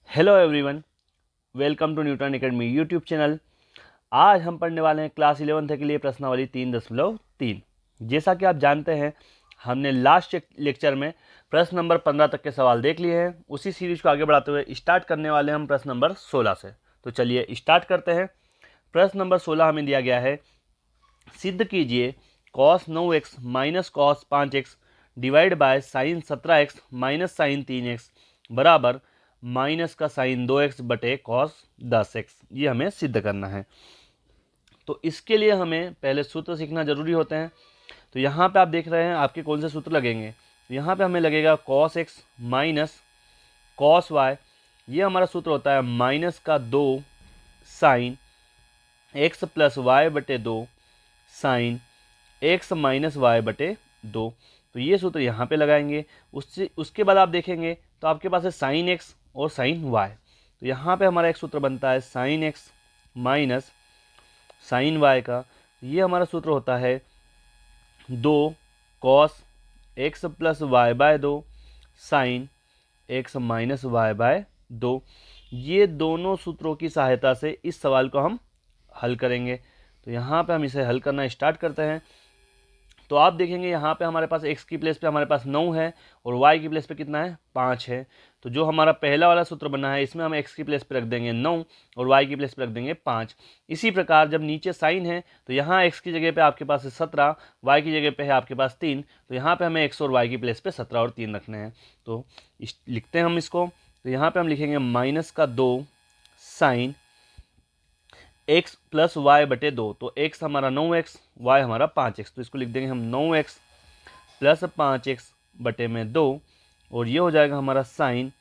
Hello everyone, welcome to Newton Academy YouTube channel. आज हम पढ़ने वाले हैं क्लास 11th के लिए प्रश्नावली 3.3। जैसा कि आप जानते हैं, हमने लास्ट लेक्चर में प्रश्न नंबर 15 तक के सवाल देख लिए हैं। उसी सीरीज को आगे बढ़ाते हुए स्टार्ट करने वाले हैं हम प्रश्न नंबर 16 से। तो चलिए स्टार्ट करते हैं। प्रश्न नंबर 16 हमें दिया गया है, सिद्ध कीजिए cos 9x minus cos 5x divide by sine 17x minus sine 3x बराबर माइनस का साइन 2x बटे कॉस 10x। ये हमें सिद्ध करना है। तो इसके लिए हमें पहले सूत्र सीखना जरूरी होते हैं। तो यहाँ पे आप देख रहे हैं आपके कौन से सूत्र लगेंगे। तो यहाँ पे हमें लगेगा cos x minus cos y। ये हमारा सूत्र होता है माइनस का 2 साइन x प्लस वाई बटे 2 साइन x माइनस वाई बटे 2। तो ये सूत्र यहाँ पे लगाएंगे। उसके बाद आप देखेंगे तो आपके पास है साइन x और साइन y। तो यहाँ पे हमारा एक सूत्र बनता है sine x minus sine y का। ये हमारा सूत्र होता है 2 cos x plus y by 2 sine x minus y by 2। ये दोनों सूत्रों की सहायता से इस सवाल को हम हल करेंगे। तो यहाँ पे हम इसे हल करना स्टार्ट करते हैं। तो आप देखेंगे यहाँ पे हमारे पास x की प्लेस पे हमारे पास 9 है और y की प्लेस पे कितना है 5 है। तो जो हमारा पहला वाला सूत्र बना है इसमें हम x की प्लेस पे रख देंगे 9 और y की प्लेस पे रख देंगे 5। इसी प्रकार जब नीचे साइन है तो यहाँ x की जगह पे आपके पास है 17, y की जगह पे है आपके पास 3। तो यहाँ पे हमें x और y की प्लेस पे 17 और 3 रखने हैं। तो लिखते हैं हम इसको। तो यहाँ पे हम लिखेंगे माइनस का 2 साइन x प्लस वाई बटे 2। तो x हमारा 9x, y हमारा 5x। तो इसको लिख देंगे हम 9x प्लस 5x बटे में 2 और ये हो जाएगा हमारा साइन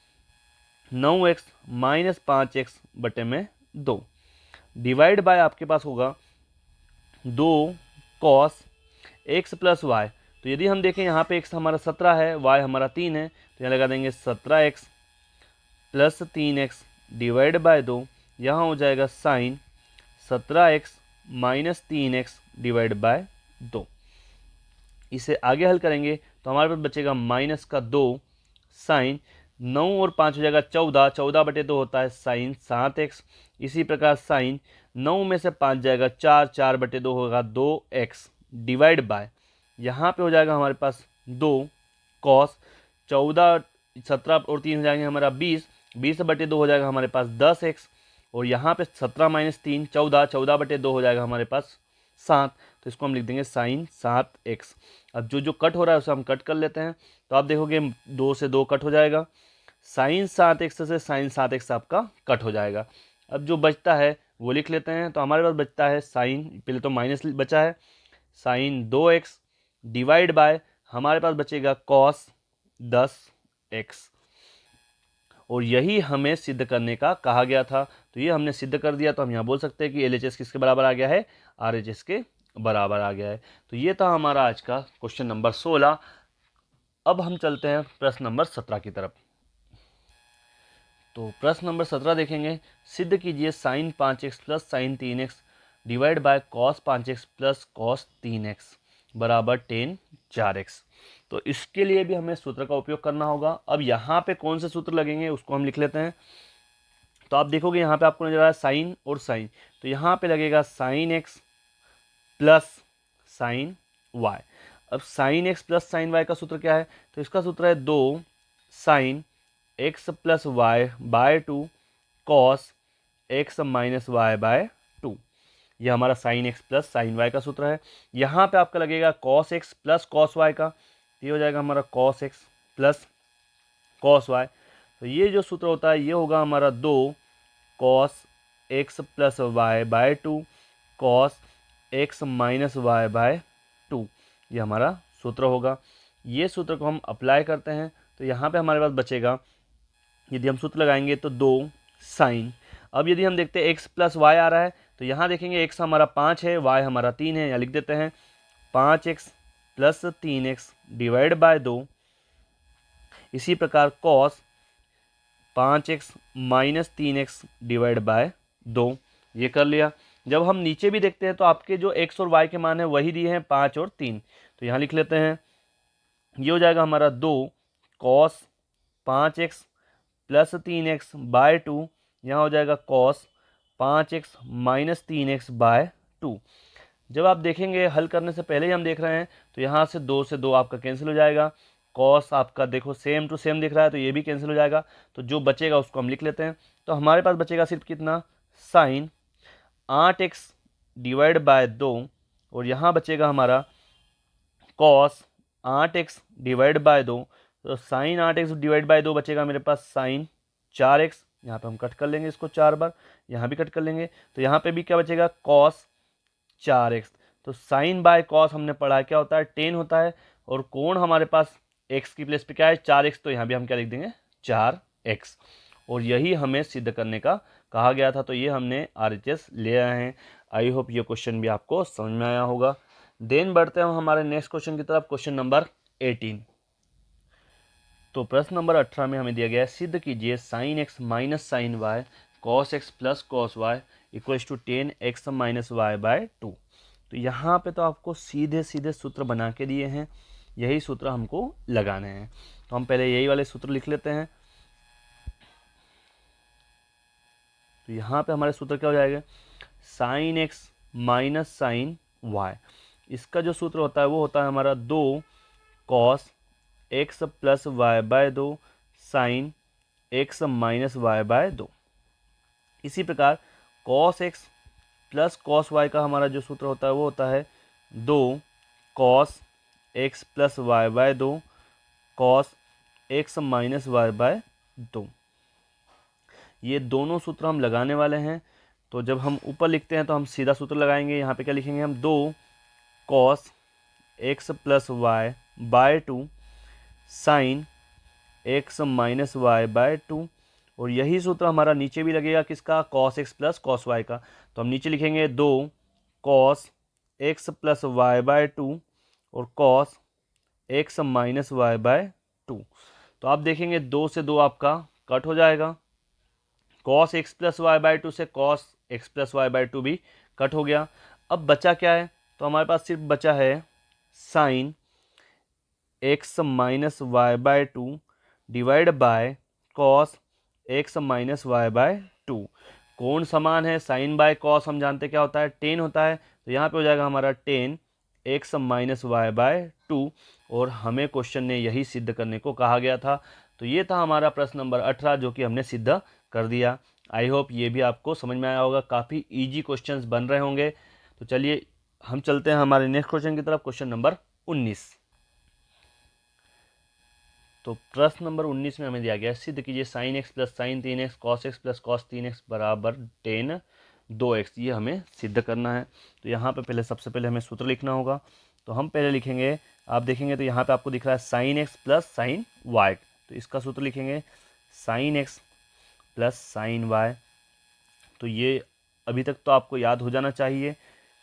9x माइनस 5x बटे में 2 डिवाइड बाय आपके पास होगा 2 कॉस x प्लस वाई। तो यदि हम देखें यहाँ पे x हमारा 17 है, y हमारा 3 है, तो यहाँ लगा देंगे 17x plus 3x divide by 2। यहाँ हो जाएगा sign 17x minus 3x divide by 2। इसे आगे हल करेंगे तो हमारे पास बचेगा माइनस का 2 साइन 9 और 5 हो जाएगा 14, 14 बटे 2 होता है साइन 7x। इसी प्रकार साइन 9 में से 5 जाएगा 4, 4 बटे 2 होगा 2x डिवाइड बाय, यहाँ पे हो जाएगा हमारे पास 2 कॉस 14, 17 और 3 हो जाएंगे हमारा 20, 20 बटे 2 हो जाएगा हमारे पास 10x और यहाँ पे 17 माइनस 3 14, 14 बटे 2 हो जाएगा हमारे पास 7। तो इसको हम लिख देंगे साइन 7x। अब जो कट हो रहा है उसे हम कट कर लेते हैं। तो आप देखोगे 2 से 2 कट हो जाएगा, साइन 7x से साइन 7x आपका कट हो जाएगा। अब जो बचता है वो लिख लेते हैं। तो हमारे पास बचता है साइन, पहले तो माइनस बचा है, साइन 2x डिवाइड बाय हमारे पास बचेगा कॉस 10x। और यही हमें सिद्ध करने का कहा गया था। तो ये हमने सिद्ध कर दिया। तो हम यहाँ बोल सकते हैं कि LHS किसके बराबर आ गया है, RHS के बराबर आ गया है। तो ये था हमारा आज का क्वेश्चन नंबर 16। अब हम चलते हैं प्रश्न नंबर 17 की तरफ। तो प्रश्न नंबर 17 देखेंगे, सिद्ध कीजिए sine 5x plus sine 3x divide by cos 5x plus cos 3x बराबर टेन 4x। तो इसके लिए भी हमें सूत्र का उपयोग करना होगा। अब यहाँ पे कौन से सूत्र लगेंगे उसको हम लिख लेते हैं। तो आप देखोगे यहाँ पे आपको नजर आ रहा है साइन और साइन। तो यहाँ पे लगेगा sine x plus sine y। अब sine x plus sine y का सूत्र क्या है? तो इसका सूत्र है 2 sine x plus y by 2 cos x minus y by 2। यह हमारा sine x plus sine y का सूत्र है। यहाँ पे आपका लगेगा cos x plus cos y का। ये हो जाएगा हमारा cos x plus cos y। तो ये जो सूत्र होता है ये होगा हमारा 2 cos x plus y by 2 cos x minus y by 2। ये हमारा सूत्र होगा। ये सूत्र को हम अप्लाई करते हैं तो यहाँ पे हमारे पास बचेगा, यदि हम सूत्र लगाएंगे तो 2 साइन। अब यदि हम देखते हैं x प्लस वाई आ रहा है तो यहाँ देखेंगे x हमारा 5 है, y हमारा 3 है। यहाँ लिख देते हैं 5x plus 3x divide by 2। इसी प्रकार cos 5x minus 3x divide by 2। ये कर लिया। जब हम नीचे भी देखते हैं तो आपके जो x और y के मान है वही दिए हैं 5 और 3। तो यहाँ लिख लेते हैं, ये हो जाएगा हमारा 2 cos 5x plus 3x by 2, यहाँ हो जाएगा cos 5x minus 3x by 2। जब आप देखेंगे हल करने से पहले ही हम देख रहे हैं तो यहाँ से 2 से 2 आपका कैंसिल हो जाएगा, कॉस आपका देखो सेम टू सेम दिख रहा है तो ये भी कैंसिल हो जाएगा, तो जो बचेगा उसको हम लिख लेते हैं। तो हमारे पास बचेगा सिर्फ कितना, साइन 8x डिवाइड बाय 2, और यहाँ बचेगा हमारा कॉस 8x डिवाइड बाय 2, तो साइन 8x डिवाइड बाय 2 बचेगा मेरे पास साइन 4x, यहाँ पे हम कट कर लेंगे इसको 4 बार, यहाँ भी कट कर लेंगे, तो यहाँ पे भी क्या बचेगा कॉस 4x। तो साइन बाय कॉस हमने पढ़ा क्या होता है, टेन होता है, और कोण हमारे पास x की प्लेस पे क्या है 4x, तो यहाँ भी हम क्या लिख देंगे 4x, और यही हमें सिद्ध करने का कहा गया था, तो ये हमने RHS ले आए हैं। आई होप ये क्वेश्चन भी आपको समझ में आया होगा। देन बढ़ते हैं हम हमारे नेक्स्ट क्वेश्चन की तरफ, क्वेश्चन नंबर 18। तो प्रश्न नंबर 18 में हमें दिया गया है, सिद्ध कीजिए sine x minus sine y cos x plus cos y equals to 10x minus y by 2। तो यहाँ पे तो आपको सीधे सीधे सूत्र बना के दिए हैं, यही सूत्र हमको लगाने हैं, तो हम पहले यही वाले सूत्र लिख लेते हैं। तो यहाँ पे हमारे सूत्र क्या हो जाएगा, sine x minus sine y, इसका जो सूत्र होता है वो होता है हमारा 2 cos x plus y by 2 sine x minus y by 2। इसी प्रकार cos x plus cos y का हमारा जो सूत्र होता है वो होता है 2 cos x plus y by 2 cos x minus y by 2। ये दोनों सूत्र हम लगाने वाले हैं, तो जब हम ऊपर लिखते हैं तो हम सीधा सूत्र लगाएंगे। यहाँ पे क्या लिखेंगे हम, 2 cos x plus y by 2 sine x minus y by 2, और यही सूत्र हमारा नीचे भी लगेगा किसका, cos x plus cos y का। तो हम नीचे लिखेंगे 2 cos x plus y by 2 और cos x minus y by 2। तो आप देखेंगे 2 से 2 आपका कट हो जाएगा, cos x plus y by 2 से cos x plus y by 2 भी कट हो गया। अब बचा क्या है, तो हमारे पास सिर्फ बचा है sine x minus y by 2 divide by cos x minus y by 2। कोण समान है, साइन बाय कॉस हम जानते क्या होता है, टेन होता है, तो यहाँ पे हो जाएगा हमारा tan x minus y by 2, और हमें क्वेश्चन ने यही सिद्ध करने को कहा गया था। तो ये था हमारा प्रश्न नंबर 18 जो कि हमने सिद्ध कर दिया। आई होप ये भी आपको समझ में आया होगा, काफ़ी ईजी क्वेश्चंस बन रहे होंगे। तो चलिए हम चलते हैं हमारे नेक्स्ट क्वेश्चन की तरफ, क्वेश्चन नंबर 19। तो प्रश्न नंबर 19 में हमें दिया गया है, सिद्ध कीजिए sine x plus sine 3x cos x plus cos 3x बराबर टेन 2x। ये हमें सिद्ध करना है। तो यहाँ पे पहले सबसे पहले हमें सूत्र लिखना होगा। तो हम पहले लिखेंगे, आप देखेंगे तो यहाँ पे आपको दिख रहा है sine x plus sine y, तो इसका सूत्र लिखेंगे sine x plus sine y. तो ये अभी तक तो आपको याद हो जाना चाहिए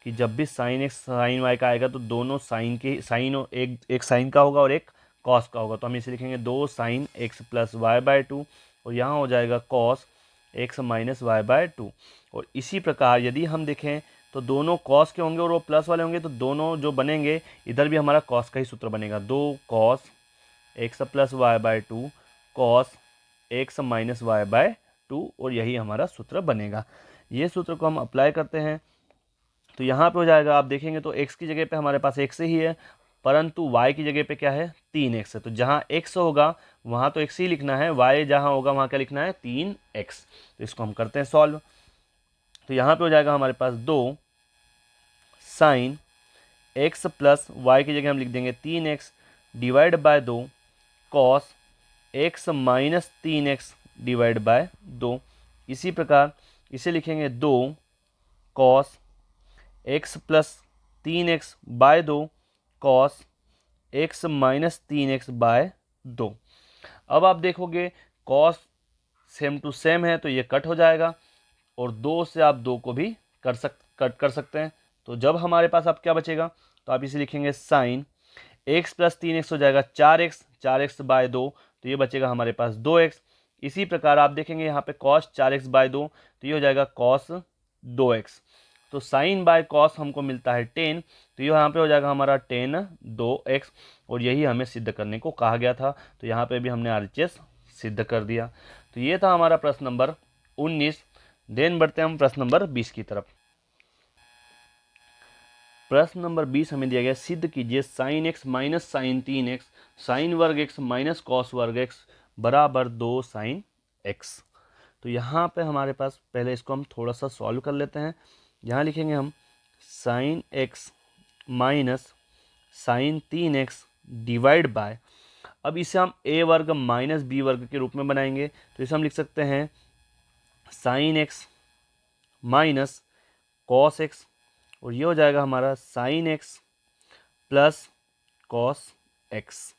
कि जब भी साइन एक्स साइन वाई का आएगा तो दोनों साइन के साइन एक साइन का होगा और एक कॉस का होगा। तो हम इसे लिखेंगे 2 sine x plus y by 2, और यहाँ हो जाएगा cos x minus y by 2। और इसी प्रकार यदि हम देखें तो दोनों कॉस के होंगे और वो प्लस वाले होंगे, तो दोनों जो बनेंगे इधर भी हमारा कॉस का ही सूत्र बनेगा, 2 cos x plus y by 2 cos x minus y by 2, और यही हमारा सूत्र बनेगा। ये सूत्र को हम अप्लाई करते हैं तो यहाँ पे हो जाएगा, आप देखेंगे तो x की जगह पे हमारे पास x ही है, परंतु y की जगह पे क्या है 3x है। तो जहाँ x होगा वहाँ तो x ही लिखना है, y जहाँ होगा वहाँ क्या लिखना है 3x। तो इसको हम करते हैं सॉल्व। तो यहाँ पे हो जाएगा हमारे पास 2 साइन x प्लस वाई की जगह हम लिख देंगे 3x divide by 2 cos x minus 3x divide by 2। इसी प्रकार इसे लिखेंगे 2 cos x plus 3x by 2 cos x minus 3x by 2। अब आप देखोगे कॉस सेम टू सेम है तो ये कट हो जाएगा, और 2 से आप 2 को भी कट कर सकते हैं। तो जब हमारे पास अब क्या बचेगा, तो आप इसे लिखेंगे साइन x प्लस 3x हो जाएगा 4x बाय 2, तो ये बचेगा हमारे पास 2x। इसी प्रकार आप देखेंगे यहाँ पे कॉस 4x बाय 2, तो ये हो जाएगा कॉस 2x। तो साइन बाय कॉस हमको मिलता है 10, तो ये यहाँ पे हो जाएगा हमारा 10 2x, और यही हमें सिद्ध करने को कहा गया था। तो यहाँ पे भी हमने RHS सिद्ध कर दिया। तो ये था हमारा प्रश्न नंबर 19। देन बढ़ते हैं हम प्रश्न नंबर 20 की तरफ। प्रश्न नंबर 20 हमें दिया गया, सिद्ध कीजिए sine x minus sine 3x sine वर्ग एक्स माइनस कॉस वर्ग एक्स बराबर 2 साइन एक्स। तो यहाँ पे हमारे पास पहले इसको हम थोड़ा सा सॉल्व कर लेते हैं। यहाँ लिखेंगे हम sine x minus sine 3x divide by, अब इसे हम a वर्ग माइनस बी वर्ग के रूप में बनाएंगे। तो इसे हम लिख सकते हैं sign x minus cos x, और ये हो जाएगा हमारा sign x plus cos x.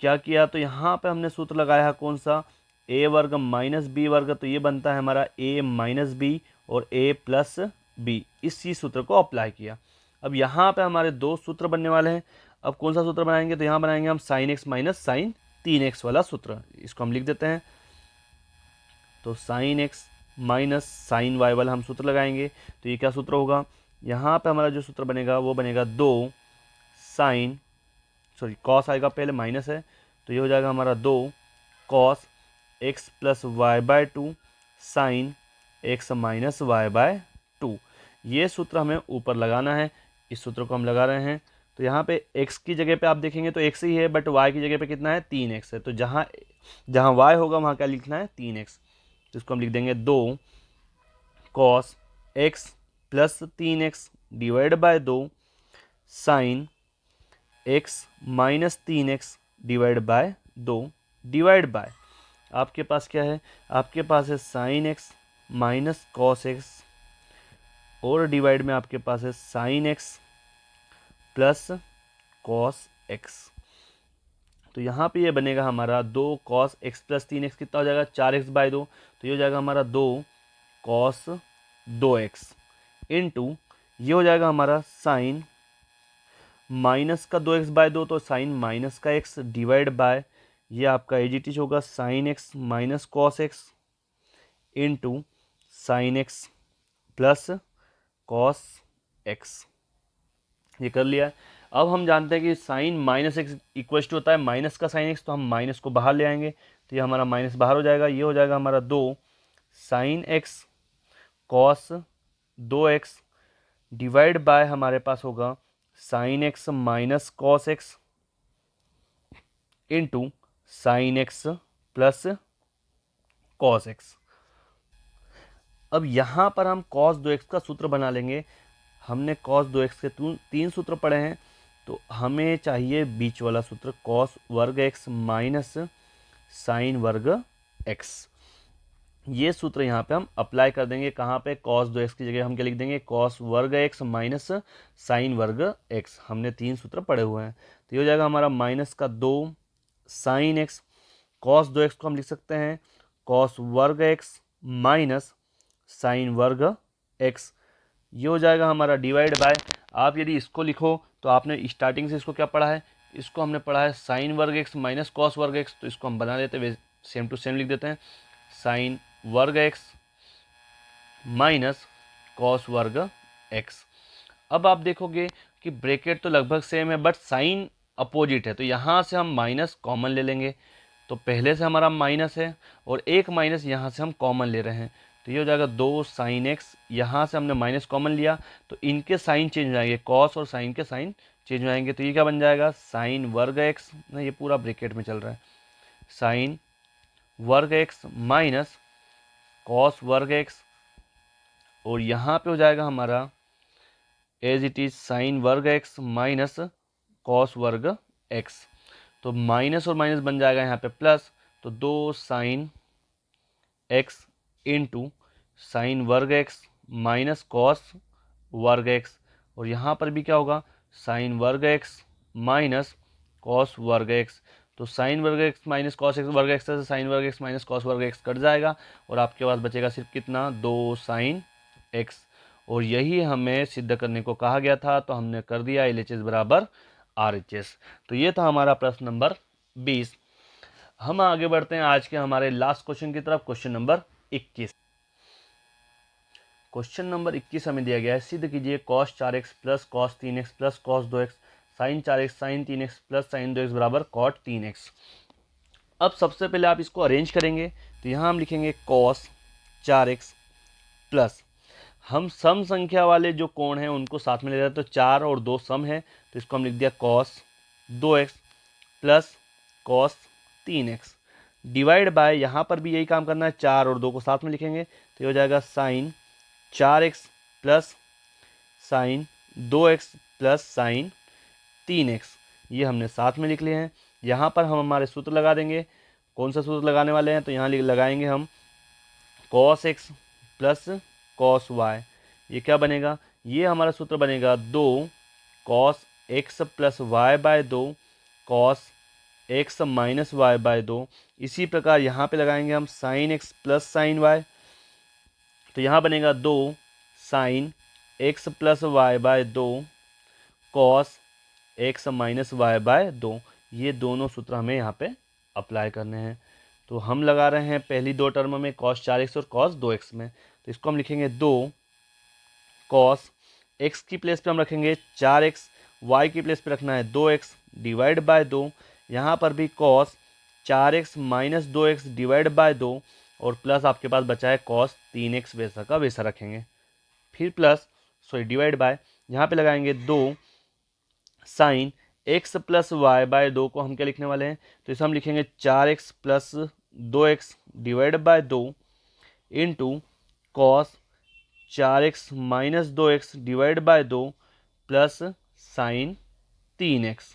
क्या किया, तो यहाँ पे हमने सूत्र लगाया है कौन सा, a वर्ग माइनस बी वर्ग, तो ये बनता है हमारा a माइनस बी और a प्लस बी, इसी सूत्र को अप्लाई किया। अब यहाँ पे हमारे दो सूत्र बनने वाले हैं। अब कौन सा सूत्र बनाएंगे, तो यहाँ बनाएंगे हम sine x minus sine 3x वाला सूत्र। इसको हम लिख देते हैं। तो sine x minus sine y वाला हम सूत्र लगाएंगे। तो ये क्या सूत्र होगा, यहाँ पे हमारा जो सूत्र बनेगा वो बनेगा 2 साइन, सॉरी कॉस आएगा पहले, माइनस है, तो ये हो जाएगा हमारा 2 cos x plus y by 2 sine x minus y by 2। ये सूत्र हमें ऊपर लगाना है, इस सूत्र को हम लगा रहे हैं। तो यहाँ पे x की जगह पे आप देखेंगे तो x ही है, बट y की जगह पे कितना है, 3x है। तो जहाँ जहाँ y होगा वहाँ क्या लिखना है, 3x। तो इसको हम लिख देंगे 2 cos x plus 3x divide by 2 sine x minus 3x divide by 2 divide by, आपके पास क्या है, आपके पास है sine x minus cos x, और डिवाइड में आपके पास है sine x plus cos x. तो यहाँ पे ये बनेगा हमारा 2 कॉस एक्स प्लस 3x कितना हो जाएगा, 4x बाय 2। तो ये हो जाएगा हमारा 2 कॉस 2x इंटू, ये हो जाएगा हमारा साइन माइनस का 2x बाय 2, तो साइन माइनस का x डिवाइड बाय, ये आपका एजिटिज होगा sine x minus cos x into sine x plus cos x. ये कर लिया। अब हम जानते हैं कि sine minus x equal to होता है माइनस का साइन एक्स, तो हम माइनस को बाहर ले आएंगे, तो ये हमारा माइनस बाहर हो जाएगा। ये हो जाएगा हमारा 2 sine x cos 2x divide by, हमारे पास होगा sine x minus cos x into sine x plus cos x. अब यहाँ पर हम कॉस 2x का सूत्र बना लेंगे। हमने कॉस 2x के 3 सूत्र पढ़े हैं, तो हमें चाहिए बीच वाला सूत्र कॉस वर्ग x माइनस साइन वर्ग x। ये सूत्र यहाँ पे हम अप्लाई कर देंगे। कहाँ पे, कॉस 2x की जगह हम क्या लिख देंगे, कॉस वर्ग x माइनस साइन वर्ग x। हमने 3 सूत्र पढ़े हुए हैं। तो ये हो जाएगा हमारा माइनस का 2 साइन x, कॉस 2x को हम लिख सकते हैं कॉस वर्ग x माइनस साइन वर्ग x। ये हो जाएगा हमारा डिवाइड बाय, आप यदि इसको लिखो तो आपने स्टार्टिंग से इसको क्या पढ़ा है, इसको हमने पढ़ा है साइन वर्ग एक्स माइनस कॉस वर्ग एक्स। तो इसको हम बना देते हैं, सेम टू सेम लिख देते हैं, साइन वर्ग एक्स माइनस कॉस वर्ग एक्स। अब आप देखोगे कि ब्रैकेट तो लगभग सेम है, बट साइन अपोजिट है, तो यहाँ से हम माइनस कॉमन ले लेंगे। तो पहले से हमारा माइनस है और एक माइनस यहाँ से हम कॉमन ले रहे हैं, तो ये हो जाएगा 2 साइन एक्स। यहाँ से हमने माइनस कॉमन लिया तो इनके साइन चेंज हो जाएंगे, कॉस और साइन के साइन चेंज हो जाएंगे। तो ये क्या बन जाएगा, साइन वर्ग एक्स ना, ये पूरा ब्रैकेट में चल रहा है, साइन वर्ग एक्स माइनस कॉस वर्ग एक्स, और यहाँ पे हो जाएगा हमारा एज इट इज साइन वर्ग एक्स माइनस कॉस वर्ग एक्स। तो माइनस और माइनस बन जाएगा यहाँ पे प्लस, तो 2 साइन एक्स इंटू साइन वर्ग एक्स माइनस कॉस वर्ग एक्स, और यहाँ पर भी क्या होगा, साइन वर्ग एक्स माइनस कॉस वर्ग एक्स। तो साइन वर्ग एक्स माइनस कॉस एक्स वर्ग एक्स से साइन वर्ग एक्स माइनस कॉस वर्ग एक्स कट जाएगा, और आपके पास बचेगा सिर्फ कितना, 2 साइन एक्स। और यही हमें सिद्ध करने को कहा गया था, तो हमने कर दिया LHS बराबर RHS। तो ये था हमारा प्रश्न नंबर 20। हम आगे बढ़ते हैं आज के हमारे लास्ट क्वेश्चन की तरफ, क्वेश्चन नंबर 21। क्वेश्चन नंबर 21 हमें दिया गया है, सिद्ध कीजिए cos 4x plus cos 3x plus cos 2x sine 4x sine 3x plus sine 2x बराबर cot 3x। अब सबसे पहले आप इसको अरेंज करेंगे तो यहाँ हम लिखेंगे cos 4x प्लस, हम सम संख्या वाले जो कोण हैं उनको साथ में ले रहे हैं, तो 4 और 2 सम है तो इसको हम लिख दिया cos 2x plus cos 3x divide bye, यहाँ पर भी यही काम करना है, 4 और 2 को साथ में लिखेंगे तो ये हो जाएगा sin 4x plus sin 2x plus sin 3x, ये हमने साथ में लिख लिए हैं। यहाँ पर हम हमारे सूत्र लगा देंगे, कौन सा सूत्र लगाने वाले हैं, तो यहाँ लगाएंगे हम cos x plus cos y, ये क्या बनेगा, ये हमारा सूत्र बनेगा 2 cos x plus y by 2 cos x minus y by 2। इसी प्रकार यहाँ पे लगाएंगे हम sin x plus sin y, तो यहाँ बनेगा 2 sin x plus y by 2 cos x minus y by 2। ये दोनों सूत्र हमें यहाँ पे अप्लाई करने हैं। तो हम लगा रहे हैं पहली दो टर्म में cos 4x और cos 2x में, तो इसको हम लिखेंगे 2 cos x की प्लेस पे हम रखेंगे 4x, y की प्लेस पे रखना है 2x डिवाइड बाय 2, यहाँ पर भी cos 4x minus 2x divide by 2 और प्लस आपके पास बचा है cos 3x, वैसा का वैसा रखेंगे, फिर प्लस डिवाइड बाय, यहाँ पे लगाएंगे 2 sine x plus y by 2 को हम क्या लिखने वाले हैं, तो इसे हम लिखेंगे 4x plus 2x divide by 2 into cos 4x minus 2x divide by 2 plus sine 3x।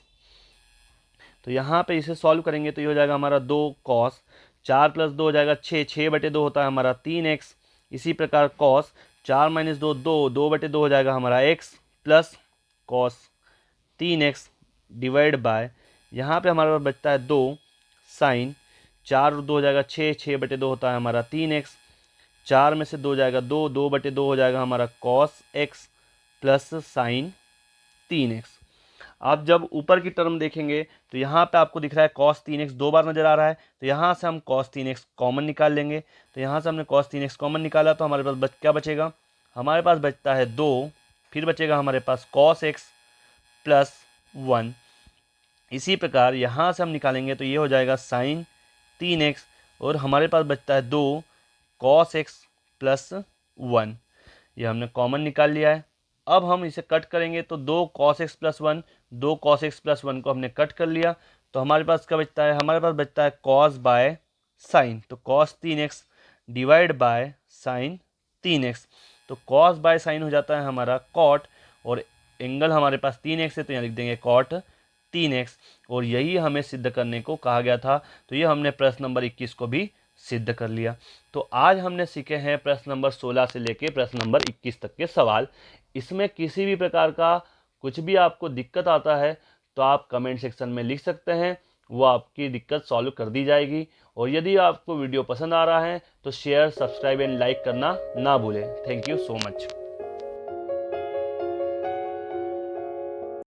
तो यहाँ पे इसे सॉल्व करेंगे तो ये हो जाएगा हमारा 2 कॉस 4 प्लस 2 हो जाएगा 6, 6/2 होता है हमारा 3x। इसी प्रकार कॉस 4 माइनस 2 2, 2/2 हो जाएगा हमारा x plus cos 3x divide bye, यहाँ पे हमारे पास बचता है 2 साइन 4 और 2 हो जाएगा 6, 6/2 होता है हमारा 3x, 4 में से 2 जाएगा 2, 2/2 हो जाएगा हमारा cos x plus sine 3x। आप जब ऊपर की टर्म देखेंगे तो यहाँ पे आपको दिख रहा है cos 3x 2 बार नज़र आ रहा है, तो यहाँ से हम cos 3x कॉमन निकाल लेंगे। तो यहाँ से हमने cos 3x कॉमन निकाला तो हमारे पास क्या बचेगा, हमारे पास बचता है 2, फिर बचेगा हमारे पास cos x प्लस 1। इसी प्रकार यहाँ से हम निकालेंगे तो ये हो जाएगा साइन 3x और हमारे पास बचता है 2 cos x प्लस 1, ये हमने कॉमन निकाल लिया है। अब हम इसे कट करेंगे तो 2 cos x plus 1, 2 cos x plus 1 को हमने कट कर लिया तो हमारे पास क्या बचता है, हमारे पास बचता है cos बाय साइन, तो cos 3x divide by sign 3x, तो cos बाय साइन हो जाता है हमारा cot और एंगल हमारे पास 3x है तो यहाँ लिख देंगे cot 3x, और यही हमें सिद्ध करने को कहा गया था। तो ये हमने प्रश्न नंबर 21 को भी सिद्ध कर लिया। तो आज हमने सीखे हैं प्रश्न नंबर 16 से लेके प्रश्न नंबर 21 तक के सवाल। इसमें किसी भी प्रकार का कुछ भी आपको दिक्कत आता है तो आप कमेंट सेक्शन में लिख सकते हैं, वो आपकी दिक्कत सॉल्व कर दी जाएगी। और यदि आपको वीडियो पसंद आ रहा है तो शेयर, सब्सक्राइब एंड लाइक करना ना भूलें। Thank you so much.